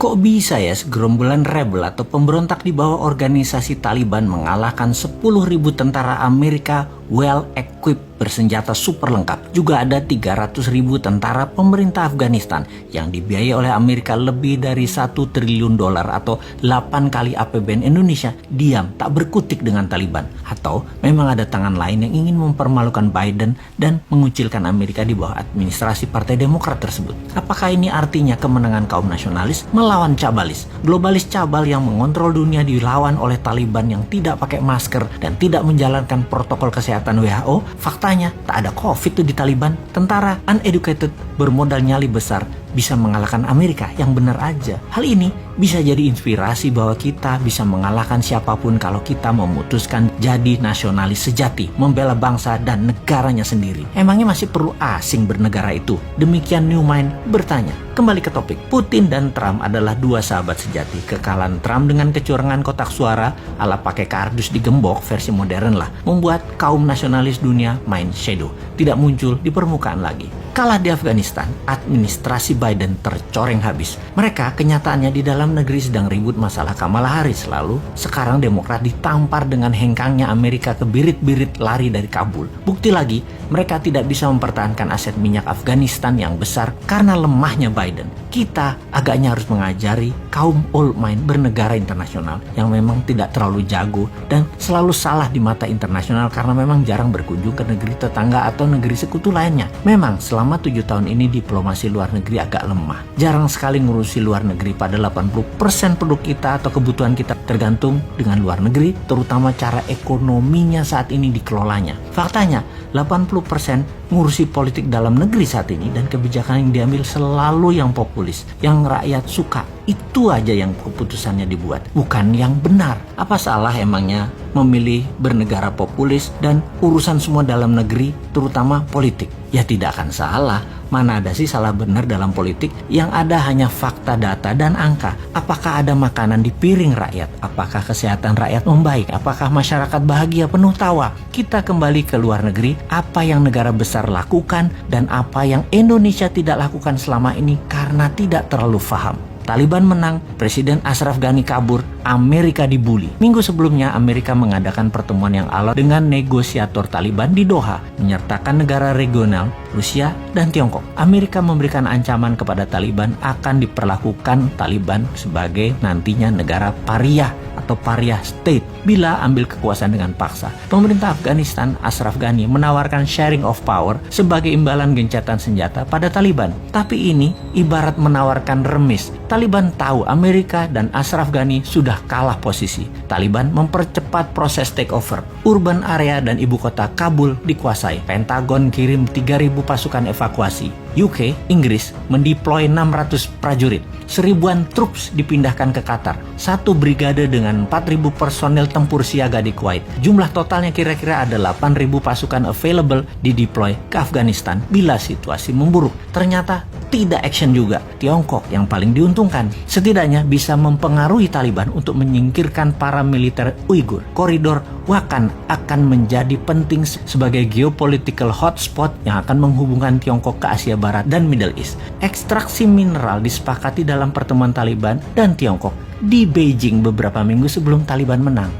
Kok bisa ya segerombolan rebel atau pemberontak di bawah organisasi Taliban mengalahkan 10.000 tentara Amerika well-equipped bersenjata super lengkap. Juga ada 300.000 tentara pemerintah Afghanistan yang dibiayai oleh Amerika lebih dari $1 triliun atau 8 kali APBN Indonesia diam tak berkutik dengan Taliban. Atau memang ada tangan lain yang ingin mempermalukan Biden dan mengucilkan Amerika di bawah administrasi Partai Demokrat tersebut. Apakah ini artinya kemenangan kaum nasionalis melawan cabalis? Globalis cabal yang mengontrol dunia dilawan oleh Taliban yang tidak pakai masker dan tidak menjalankan protokol kesehatan WHO. Faktanya tak ada COVID tuh di Taliban. Tentara uneducated bermodal nyali besar bisa mengalahkan Amerika yang benar aja. Hal ini bisa jadi inspirasi bahwa kita bisa mengalahkan siapapun kalau kita memutuskan jadi nasionalis sejati, membela bangsa dan negaranya sendiri. Emangnya masih perlu asing bernegara itu? Demikian New Mind bertanya. Kembali ke topik, Putin dan Trump adalah dua sahabat sejati. Kekalahan Trump dengan kecurangan kotak suara ala pakai kardus digembok versi modern lah, membuat kaum nasionalis dunia main shadow, tidak muncul di permukaan lagi. Kalah di Afghanistan, administrasi Biden tercoreng habis. Mereka kenyataannya di dalam negeri sedang ribut masalah Kamala Harris. Lalu sekarang Demokrat ditampar dengan hengkangnya Amerika ke birit-birit lari dari Kabul. Bukti lagi, mereka tidak bisa mempertahankan aset minyak Afghanistan yang besar karena lemahnya Biden. Kita agaknya harus mengajari kaum old mind bernegara internasional yang memang tidak terlalu jago dan selalu salah di mata internasional karena memang jarang berkunjung ke negeri tetangga atau negeri sekutu lainnya. Memang selama 7 tahun ini diplomasi luar negeri agak lemah. Jarang sekali ngurusi luar negeri, pada 80% produk kita atau kebutuhan kita tergantung dengan luar negeri, terutama cara ekonominya saat ini dikelolanya. Faktanya, 80% ngurusi politik dalam negeri saat ini dan kebijakan yang diambil selalu yang populis, yang rakyat suka. Itu aja yang keputusannya dibuat, bukan yang benar. Apa salah emangnya memilih bernegara populis dan urusan semua dalam negeri, terutama politik? Ya tidak akan salah. Mana ada sih salah benar dalam politik? Yang ada hanya fakta, data, dan angka. Apakah ada makanan di piring rakyat? Apakah kesehatan rakyat membaik? Apakah masyarakat bahagia penuh tawa? Kita kembali ke luar negeri, apa yang negara besar lakukan dan apa yang Indonesia tidak lakukan selama ini karena tidak terlalu paham. Taliban menang, Presiden Ashraf Ghani kabur, Amerika dibully. Minggu sebelumnya, Amerika mengadakan pertemuan yang alot dengan negosiator Taliban di Doha, menyertakan negara regional, Rusia, dan Tiongkok. Amerika memberikan ancaman kepada Taliban akan diperlakukan Taliban sebagai nantinya negara pariah atau pariah state bila ambil kekuasaan dengan paksa. Pemerintah Afghanistan, Ashraf Ghani, menawarkan sharing of power sebagai imbalan gencatan senjata pada Taliban. Tapi ini ibarat menawarkan remis. Taliban tahu Amerika dan Ashraf Ghani sudah kalah posisi. Taliban mempercepat proses takeover. Urban area dan ibu kota Kabul dikuasai. Pentagon kirim 3.000 pasukan evakuasi. UK, Inggris, mendeploy 600 prajurit. 1.000-an troops dipindahkan ke Qatar. 1 brigade dengan 4.000 personel tempur siaga di Kuwait. Jumlah totalnya kira-kira ada 8.000 pasukan available dideploy ke Afghanistan bila situasi memburuk. Ternyata tidak action juga. Tiongkok yang paling diuntungkan. Setidaknya bisa mempengaruhi Taliban untuk menyingkirkan para militer Uighur. Koridor Wakhan akan menjadi penting sebagai geopolitical hotspot yang akan menghubungkan Tiongkok ke Asia Barat dan Middle East. Ekstraksi mineral disepakati dalam pertemuan Taliban dan Tiongkok di Beijing beberapa minggu sebelum Taliban menang.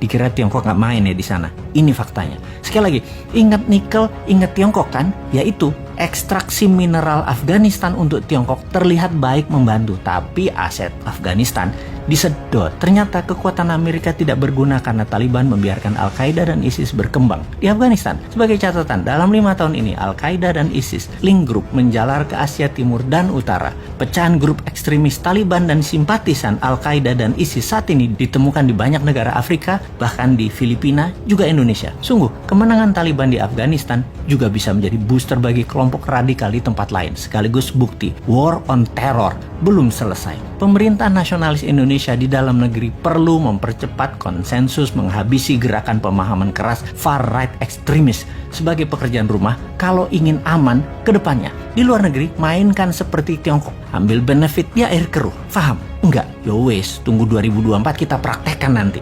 Dikira Tiongkok nggak main ya di sana. Ini faktanya. Sekali lagi, ingat nikel, ingat Tiongkok kan? Yaitu ekstraksi mineral Afghanistan untuk Tiongkok terlihat baik membantu, tapi aset Afghanistan disedot. Ternyata kekuatan Amerika tidak berguna karena Taliban membiarkan Al-Qaeda dan ISIS berkembang di Afghanistan. Sebagai catatan, dalam 5 tahun ini Al-Qaeda dan ISIS link group menjalar ke Asia Timur dan Utara. Pecahan grup ekstremis Taliban dan simpatisan Al-Qaeda dan ISIS saat ini ditemukan di banyak negara Afrika, bahkan di Filipina, juga Indonesia. Sungguh, kemenangan Taliban di Afghanistan juga bisa menjadi booster bagi kelompok radikal di tempat lain, sekaligus bukti war on terror belum selesai. Pemerintah nasionalis Indonesia di dalam negeri perlu mempercepat konsensus menghabisi gerakan pemahaman keras far right ekstremis sebagai pekerjaan rumah kalau ingin aman ke depannya. Di luar negeri, mainkan seperti Tiongkok, ambil benefit di air keruh. Paham? Enggak? Yo wes, tunggu 2024 kita praktekkan nanti.